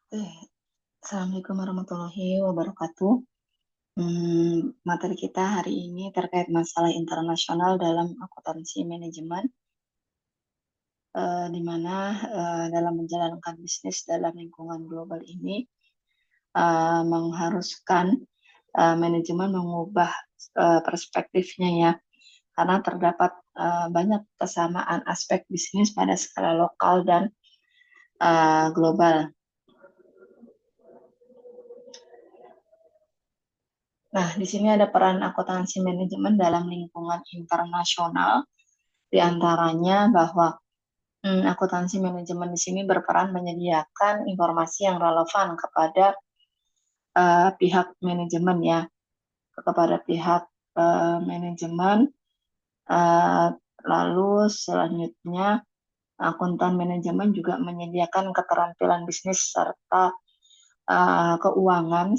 Oke, Assalamualaikum warahmatullahi wabarakatuh. Materi kita hari ini terkait masalah internasional dalam akuntansi manajemen, di mana dalam menjalankan bisnis dalam lingkungan global ini mengharuskan manajemen mengubah perspektifnya ya, karena terdapat banyak kesamaan aspek bisnis pada skala lokal dan global. Nah, di sini ada peran akuntansi manajemen dalam lingkungan internasional, di antaranya bahwa akuntansi manajemen di sini berperan menyediakan informasi yang relevan kepada pihak manajemen ya, kepada pihak manajemen. Uh, Lalu selanjutnya akuntan manajemen juga menyediakan keterampilan bisnis serta keuangan,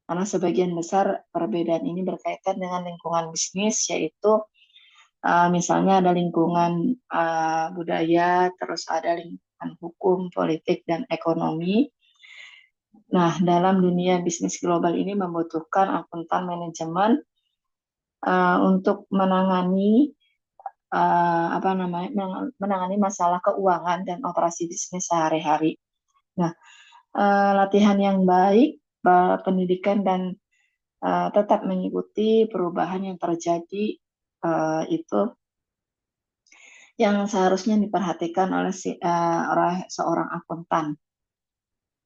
karena sebagian besar perbedaan ini berkaitan dengan lingkungan bisnis, yaitu misalnya ada lingkungan budaya, terus ada lingkungan hukum, politik, dan ekonomi. Nah, dalam dunia bisnis global ini membutuhkan akuntan manajemen untuk menangani menangani masalah keuangan dan operasi bisnis sehari-hari. Nah, latihan yang baik, pendidikan dan tetap mengikuti perubahan yang terjadi itu yang seharusnya diperhatikan oleh seorang akuntan.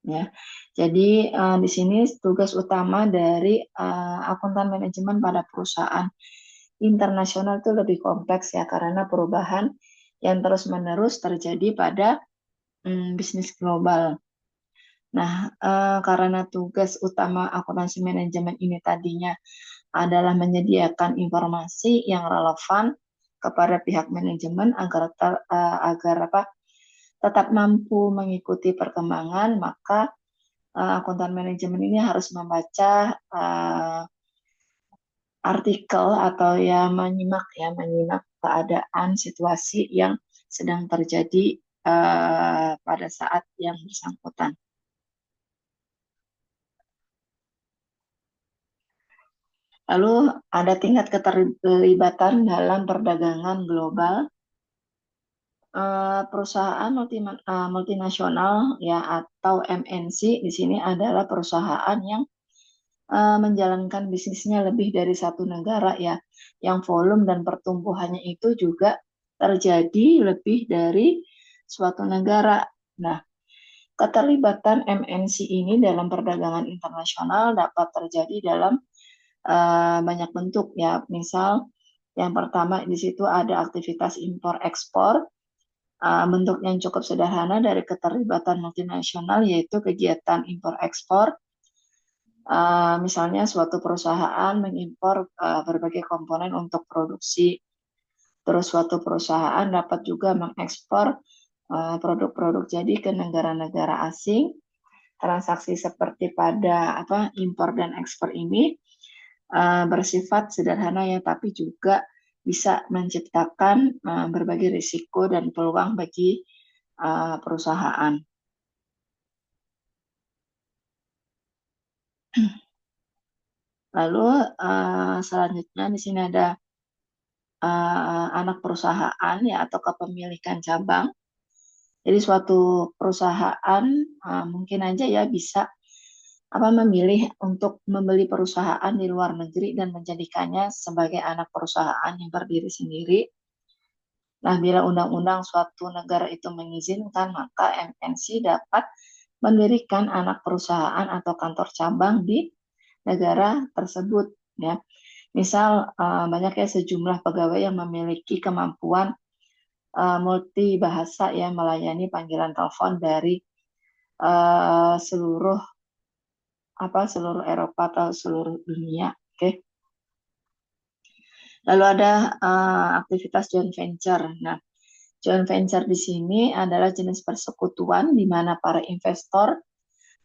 Ya, jadi di sini tugas utama dari akuntan manajemen pada perusahaan internasional itu lebih kompleks ya, karena perubahan yang terus-menerus terjadi pada bisnis global. Nah, karena tugas utama akuntansi manajemen ini tadinya adalah menyediakan informasi yang relevan kepada pihak manajemen agar tetap mampu mengikuti perkembangan, maka akuntan manajemen ini harus membaca artikel atau menyimak keadaan situasi yang sedang terjadi pada saat yang bersangkutan. Lalu ada tingkat keterlibatan dalam perdagangan global. Perusahaan multinasional ya atau MNC di sini adalah perusahaan yang menjalankan bisnisnya lebih dari satu negara ya, yang volume dan pertumbuhannya itu juga terjadi lebih dari suatu negara. Nah, keterlibatan MNC ini dalam perdagangan internasional dapat terjadi dalam banyak bentuk ya. Misal yang pertama di situ ada aktivitas impor ekspor. Bentuk yang cukup sederhana dari keterlibatan multinasional yaitu kegiatan impor ekspor. Misalnya suatu perusahaan mengimpor berbagai komponen untuk produksi. Terus suatu perusahaan dapat juga mengekspor produk-produk jadi ke negara-negara asing. Transaksi seperti pada impor dan ekspor ini bersifat sederhana ya, tapi juga bisa menciptakan berbagai risiko dan peluang bagi perusahaan. Lalu selanjutnya di sini ada anak perusahaan ya atau kepemilikan cabang. Jadi suatu perusahaan mungkin aja ya bisa memilih untuk membeli perusahaan di luar negeri dan menjadikannya sebagai anak perusahaan yang berdiri sendiri. Nah, bila undang-undang suatu negara itu mengizinkan, maka MNC dapat mendirikan anak perusahaan atau kantor cabang di negara tersebut ya. Misal banyak ya sejumlah pegawai yang memiliki kemampuan multi bahasa ya, melayani panggilan telepon dari seluruh seluruh Eropa atau seluruh dunia. Oke. Lalu ada aktivitas joint venture. Nah, joint venture di sini adalah jenis persekutuan di mana para investor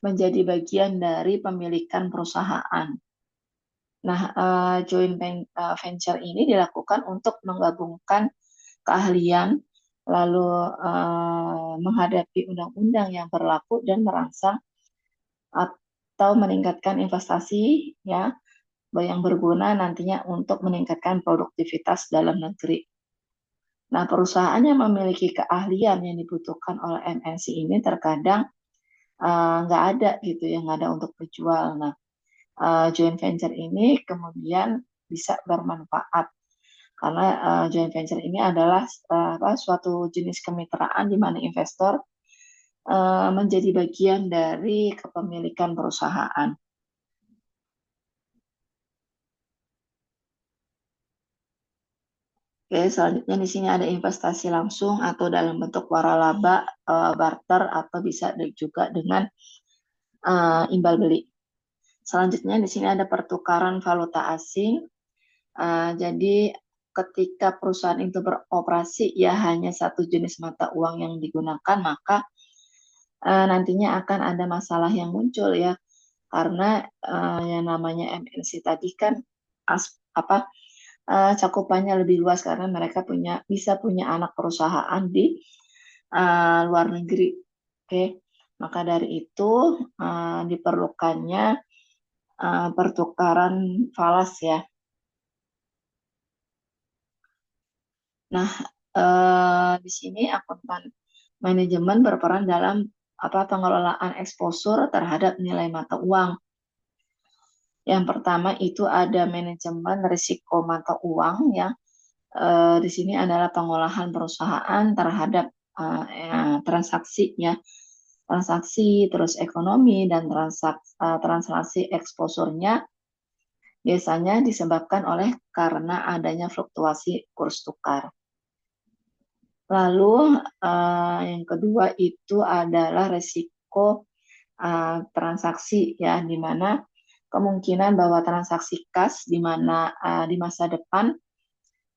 menjadi bagian dari pemilikan perusahaan. Nah, joint venture ini dilakukan untuk menggabungkan keahlian, lalu menghadapi undang-undang yang berlaku dan merangsang atau meningkatkan investasi ya yang berguna nantinya untuk meningkatkan produktivitas dalam negeri. Nah, perusahaan yang memiliki keahlian yang dibutuhkan oleh MNC ini terkadang nggak ada gitu ya, nggak ada untuk dijual. Nah, joint venture ini kemudian bisa bermanfaat karena joint venture ini adalah suatu jenis kemitraan di mana investor menjadi bagian dari kepemilikan perusahaan. Oke, selanjutnya di sini ada investasi langsung atau dalam bentuk waralaba, barter, atau bisa juga dengan imbal beli. Selanjutnya di sini ada pertukaran valuta asing. Jadi ketika perusahaan itu beroperasi ya hanya satu jenis mata uang yang digunakan, maka nantinya akan ada masalah yang muncul ya, karena yang namanya MNC tadi kan apa cakupannya lebih luas karena mereka bisa punya anak perusahaan di luar negeri. Oke, maka dari itu diperlukannya pertukaran falas ya. Nah, di sini akuntan manajemen berperan dalam pengelolaan eksposur terhadap nilai mata uang. Yang pertama itu ada manajemen risiko mata uang ya. Di sini adalah pengolahan perusahaan terhadap transaksinya, transaksi terus ekonomi dan transaksi eksposurnya biasanya disebabkan oleh karena adanya fluktuasi kurs tukar. Lalu yang kedua itu adalah resiko transaksi ya, di mana kemungkinan bahwa transaksi kas di mana di masa depan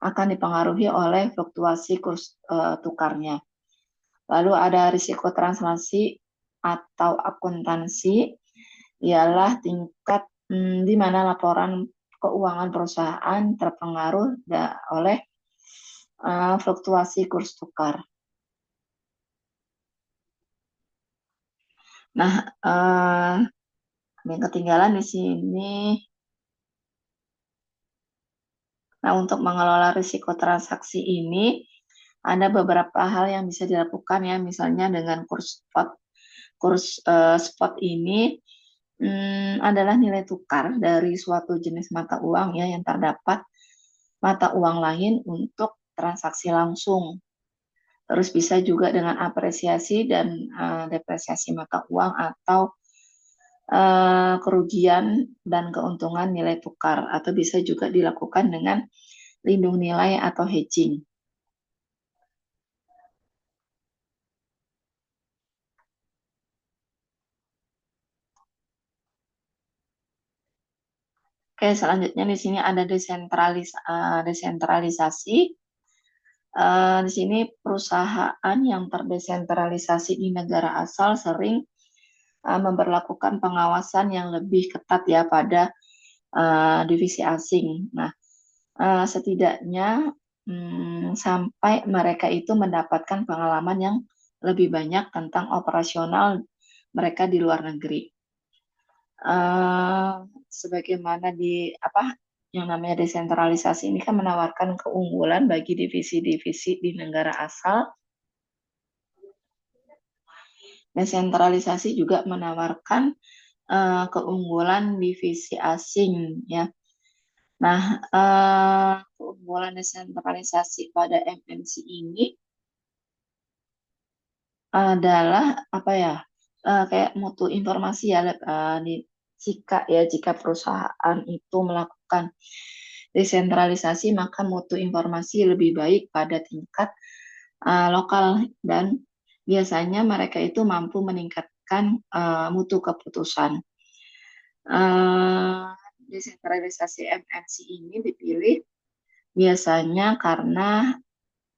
akan dipengaruhi oleh fluktuasi kurs tukarnya. Lalu ada risiko translasi atau akuntansi, ialah tingkat di mana laporan keuangan perusahaan terpengaruh oleh fluktuasi kurs tukar. Nah, yang ketinggalan di sini. Nah, untuk mengelola risiko transaksi ini ada beberapa hal yang bisa dilakukan ya, misalnya dengan kurs spot ini adalah nilai tukar dari suatu jenis mata uang ya yang terdapat mata uang lain untuk transaksi langsung. Terus bisa juga dengan apresiasi dan depresiasi mata uang atau kerugian dan keuntungan nilai tukar, atau bisa juga dilakukan dengan lindung nilai atau hedging. Oke, selanjutnya di sini ada desentralisasi. Di sini perusahaan yang terdesentralisasi di negara asal sering memberlakukan pengawasan yang lebih ketat ya pada divisi asing. Nah, setidaknya sampai mereka itu mendapatkan pengalaman yang lebih banyak tentang operasional mereka di luar negeri. Sebagaimana yang namanya desentralisasi ini kan menawarkan keunggulan bagi divisi-divisi di negara asal. Desentralisasi juga menawarkan keunggulan divisi asing ya. Nah, keunggulan desentralisasi pada MNC ini adalah kayak mutu informasi ya, jika perusahaan itu melakukan desentralisasi maka mutu informasi lebih baik pada tingkat lokal, dan biasanya mereka itu mampu meningkatkan mutu keputusan. Desentralisasi MNC ini dipilih biasanya karena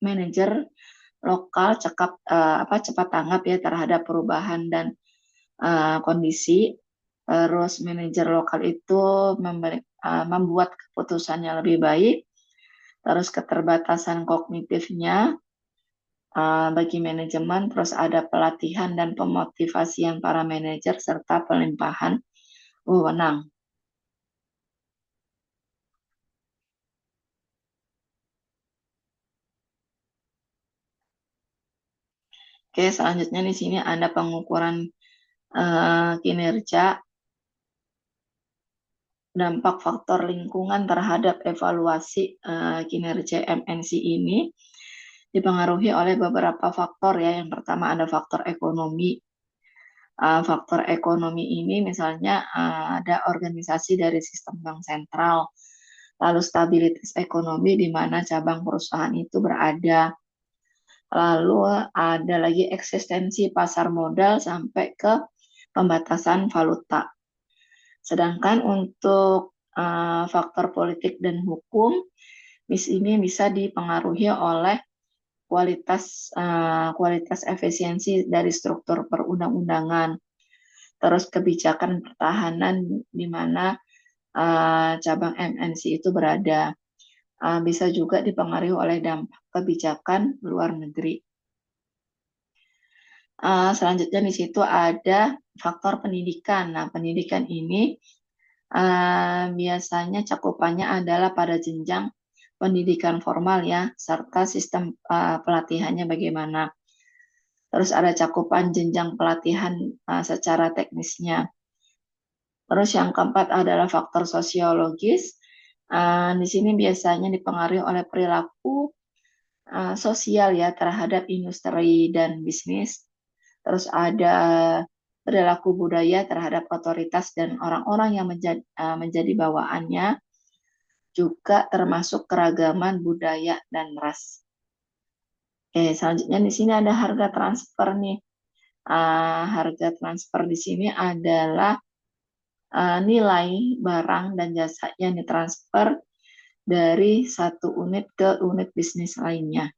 manajer lokal cepat tanggap ya terhadap perubahan dan kondisi. Terus manajer lokal itu membuat keputusan yang lebih baik. Terus keterbatasan kognitifnya bagi manajemen, terus ada pelatihan dan pemotivasian para manajer serta pelimpahan wewenang. Oke, selanjutnya di sini ada pengukuran kinerja, dampak faktor lingkungan terhadap evaluasi kinerja MNC ini dipengaruhi oleh beberapa faktor ya. Yang pertama ada faktor ekonomi. Faktor ekonomi ini misalnya ada organisasi dari sistem bank sentral, lalu stabilitas ekonomi di mana cabang perusahaan itu berada, lalu ada lagi eksistensi pasar modal sampai ke pembatasan valuta. Sedangkan untuk faktor politik dan hukum, ini bisa dipengaruhi oleh kualitas efisiensi dari struktur perundang-undangan, terus kebijakan pertahanan di mana cabang MNC itu berada. Bisa juga dipengaruhi oleh dampak kebijakan luar negeri. Selanjutnya di situ ada faktor pendidikan. Nah, pendidikan ini biasanya cakupannya adalah pada jenjang pendidikan formal ya, serta sistem pelatihannya bagaimana. Terus ada cakupan jenjang pelatihan secara teknisnya. Terus yang keempat adalah faktor sosiologis. Di sini biasanya dipengaruhi oleh perilaku sosial ya terhadap industri dan bisnis. Terus ada perilaku budaya terhadap otoritas dan orang-orang yang menjadi bawaannya, juga termasuk keragaman budaya dan ras. Oke, selanjutnya di sini ada harga transfer nih. Harga transfer di sini adalah nilai barang dan jasa yang ditransfer dari satu unit ke unit bisnis lainnya.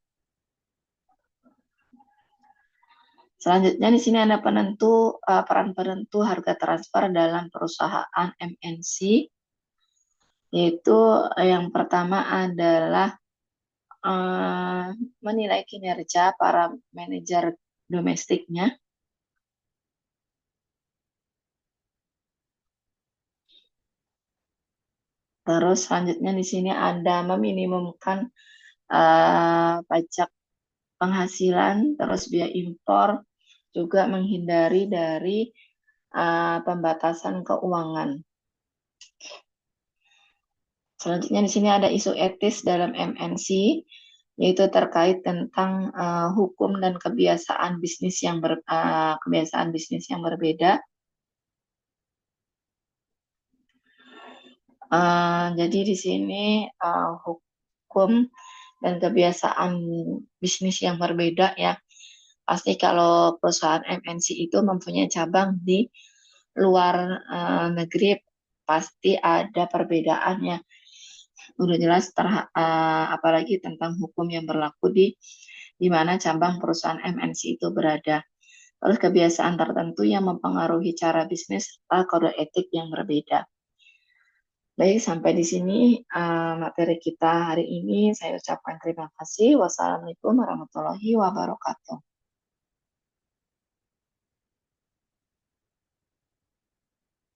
Selanjutnya di sini ada peran penentu harga transfer dalam perusahaan MNC, yaitu yang pertama adalah menilai kinerja para manajer domestiknya. Terus selanjutnya di sini ada meminimumkan pajak penghasilan, terus biaya impor, juga menghindari dari pembatasan keuangan. Selanjutnya di sini ada isu etis dalam MNC, yaitu terkait tentang hukum dan kebiasaan bisnis yang berbeda. Jadi di sini hukum dan kebiasaan bisnis yang berbeda ya. Pasti kalau perusahaan MNC itu mempunyai cabang di luar negeri, pasti ada perbedaannya. Udah jelas apalagi tentang hukum yang berlaku di mana cabang perusahaan MNC itu berada. Terus kebiasaan tertentu yang mempengaruhi cara bisnis serta kode etik yang berbeda. Baik, sampai di sini materi kita hari ini. Saya ucapkan terima kasih. Wassalamualaikum warahmatullahi wabarakatuh.